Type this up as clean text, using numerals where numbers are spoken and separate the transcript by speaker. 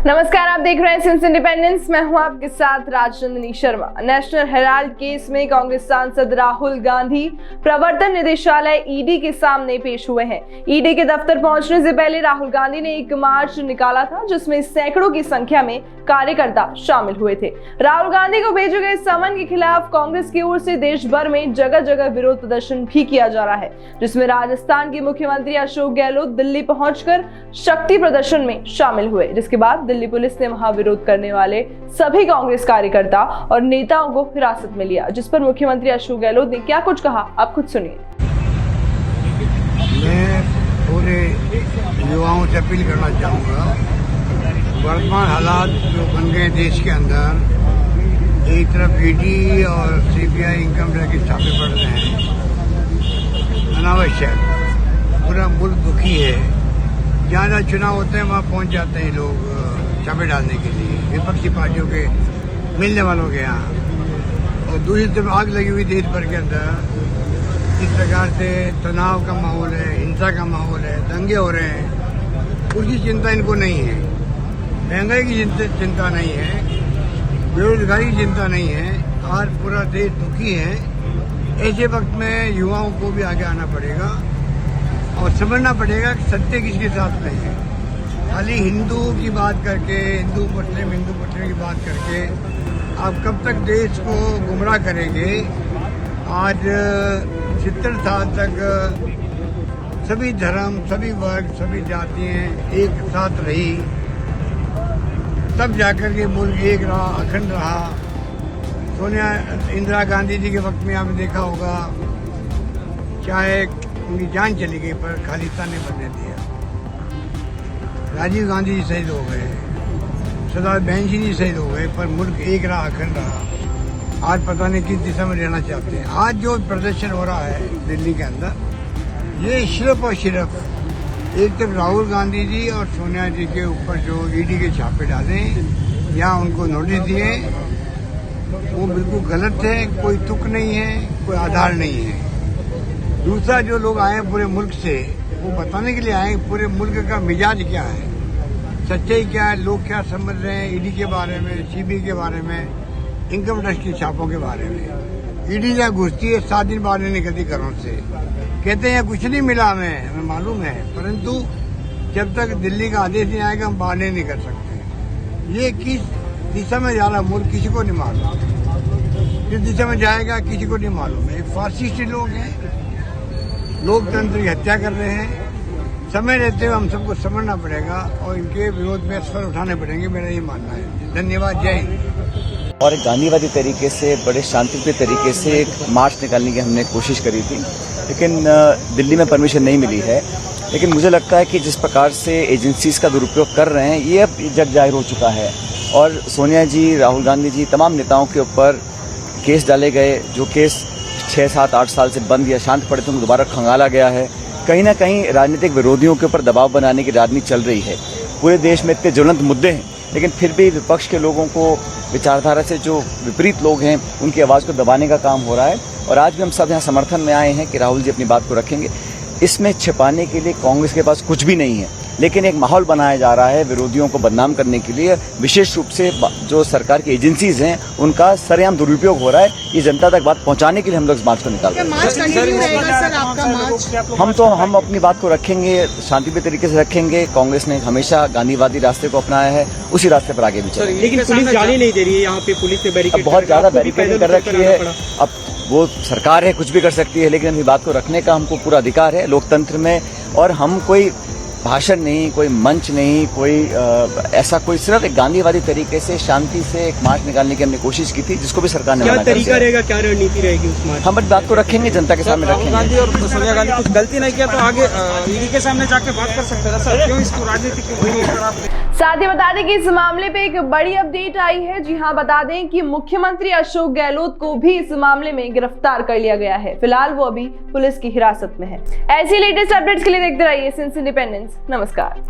Speaker 1: नमस्कार, आप देख रहे हैं सिंस इंडिपेंडेंस। मैं हूं आपके साथ Rajnandini Sharma. National Herald case में कांग्रेस सांसद राहुल गांधी प्रवर्तन निदेशालय ईडी के सामने पेश हुए हैं। ईडी के दफ्तर पहुंचने से पहले राहुल गांधी ने एक मार्च निकाला था जिसमें सैकड़ों की संख्या में कार्यकर्ता शामिल हुए थे। राहुल गांधी को भेजे गए समन के खिलाफ कांग्रेस की ओर से देश भर में जगह जगह विरोध प्रदर्शन भी किया जा रहा है, जिसमें राजस्थान के मुख्यमंत्री अशोक गहलोत दिल्ली पहुंचकर शक्ति प्रदर्शन में शामिल हुए, जिसके बाद दिल्ली पुलिस ने वहां विरोध करने वाले सभी कांग्रेस कार्यकर्ता और नेताओं को हिरासत में लिया, जिस पर मुख्यमंत्री अशोक गहलोत ने क्या कुछ कहा, आप खुद सुनिए।
Speaker 2: मैं पूरे युवाओं से अपील करना चाहूँगा, वर्तमान हालात जो बन गए देश के अंदर, एक तरफ ईडी और सीबीआई इनकम टैक्स के छापे पड़ रहे हैं, अनावश्यक, पूरा मुल्क दुखी है। जहाँ जहाँ चुनाव होते हैं वहाँ पहुँच जाते हैं लोग छापे डालने के लिए, विपक्षी पार्टियों के मिलने वालों के यहाँ। और दूसरी तरफ आग लगी हुई देश भर के अंदर, इस प्रकार से तनाव का माहौल है, हिंसा का माहौल है, दंगे हो रहे हैं, उसकी चिंता इनको नहीं है। महंगाई की चिंता नहीं है, बेरोजगारी की चिंता नहीं है। आज पूरा देश दुखी है। ऐसे वक्त में युवाओं को भी आगे आना पड़ेगा और समझना पड़ेगा कि सत्य किसके साथ नहीं है। खाली हिंदू की बात करके, हिंदू मुस्लिम की बात करके आप कब तक देश को गुमराह करेंगे। आज 70 साल तक सभी धर्म, सभी वर्ग, सभी जातियां एक साथ रही, तब जाकर के मुल्क एक रहा, अखंड रहा। सोनिया इंदिरा गांधी जी के वक्त में आपने देखा होगा, चाहे उनकी जान चली गई पर खालिस्तान ने बनने दिया। राजीव गांधी जी शहीद हो गए, सरदार बहन जी शहीद हो गए, पर मुल्क एक रहा, अखंड रहा। आज पता नहीं किस दिशा में रहना चाहते हैं। आज जो प्रदर्शन हो रहा है दिल्ली के अंदर, ये सिर्फ और सिर्फ एक तरफ राहुल गांधी जी और सोनिया जी के ऊपर जो ईडी के छापे डाले या उनको नोटिस दिए, वो बिल्कुल गलत है। कोई तुक नहीं है, कोई आधार नहीं है। दूसरा, जो लोग आए पूरे मुल्क से, वो बताने के लिए आए पूरे मुल्क का मिजाज क्या है, सच्चाई क्या है, लोग क्या समझ रहे हैं ईडी के बारे में, सीबीआई के बारे में, इनकम टैक्स के छापों के बारे में। ईडी जहाँ घुसती है 7 दिन बाद नहीं निकलती घरों से, कहते हैं कुछ नहीं मिला हमें मालूम है, परंतु जब तक दिल्ली का आदेश नहीं आएगा हम बाहर नहीं निकल सकते। ये किस दिशा में जा रहा मुल्क किसी को नहीं मालूम, किस दिशा में जाएगा किसी को नहीं मालूम है। फासिस्ट लोग हैं, लोकतंत्र की हत्या कर रहे हैं। समय रहते हुए हम सबको समझना पड़ेगा और इनके विरोध में स्वर उठाने पड़ेंगे, मेरा ये मानना है। धन्यवाद, जय हिंद।
Speaker 3: और एक गांधीवादी तरीके से, बड़े शांतिप्रिय तरीके से एक मार्च निकालने की हमने कोशिश करी थी, लेकिन दिल्ली में परमिशन नहीं मिली है। लेकिन मुझे लगता है कि जिस प्रकार से एजेंसीज का दुरुपयोग कर रहे हैं, ये अब जग जाहिर हो चुका है। और सोनिया जी, राहुल गांधी जी, तमाम नेताओं के ऊपर केस डाले गए, जो केस 6, 7, 8 साल से बंद या शांत पड़े थे, उनको दोबारा खंगाला गया है। कहीं ना कहीं राजनीतिक विरोधियों के ऊपर दबाव बनाने की राजनीति चल रही है। पूरे देश में इतने ज्वलंत मुद्दे हैं, लेकिन फिर भी विपक्ष के लोगों को, विचारधारा से जो विपरीत लोग हैं, उनकी आवाज़ को दबाने का काम हो रहा है। और आज भी हम सब यहाँ समर्थन में आए हैं कि राहुल जी अपनी बात को रखेंगे। इसमें छिपाने के लिए कांग्रेस के पास कुछ भी नहीं है, लेकिन एक माहौल बनाया जा रहा है विरोधियों को बदनाम करने के लिए। विशेष रूप से जो सरकार की एजेंसीज हैं, उनका सरेआम दुरुपयोग हो रहा है। ये जनता तक बात पहुंचाने के लिए हम लोग इस मार्च को निकाल रहे हैं। हम अपनी बात को रखेंगे, शांतिप्रिय तरीके से रखेंगे। कांग्रेस ने हमेशा गांधीवादी रास्ते को अपनाया है, उसी रास्ते पर आगे भी चलेंगे।
Speaker 4: लेकिन पुलिस जाने नहीं दे रही है, यहाँ पे पुलिस ने बैरिकेड
Speaker 3: बहुत ज्यादा बैरिकेडिंग कर रखी है। अब वो सरकार है, कुछ भी कर सकती है, लेकिन अपनी बात को रखने का हमको पूरा अधिकार है लोकतंत्र में। और हम कोई भाषण नहीं, कोई मंच नहीं, कोई ऐसा कोई, सिर्फ एक गांधीवादी तरीके से शांति से एक मार्च निकालने की हमने कोशिश की थी, जिसको भी सरकार ने मना कर दिया।
Speaker 4: क्या तरीका रहेगा, क्या रणनीति रहेगी उस मार्च?
Speaker 3: हम अपनी बात को रखेंगे, जनता के सामने रखेंगे।
Speaker 5: गांधी और सोनिया गांधी कुछ गलती नहीं किया तो आगे ईडी के सामने जाके बात कर सकते हैं सर, क्यों इसको राजनीतिक?
Speaker 1: साथ ही बता दें कि इस मामले पे एक बड़ी अपडेट आई है। जी हां, बता दें कि मुख्यमंत्री अशोक गहलोत को भी इस मामले में गिरफ्तार कर लिया गया है। फिलहाल वो अभी पुलिस की हिरासत में है। ऐसी लेटेस्ट अपडेट्स के लिए देखते रहिए सिंस इंडिपेंडेंस। नमस्कार।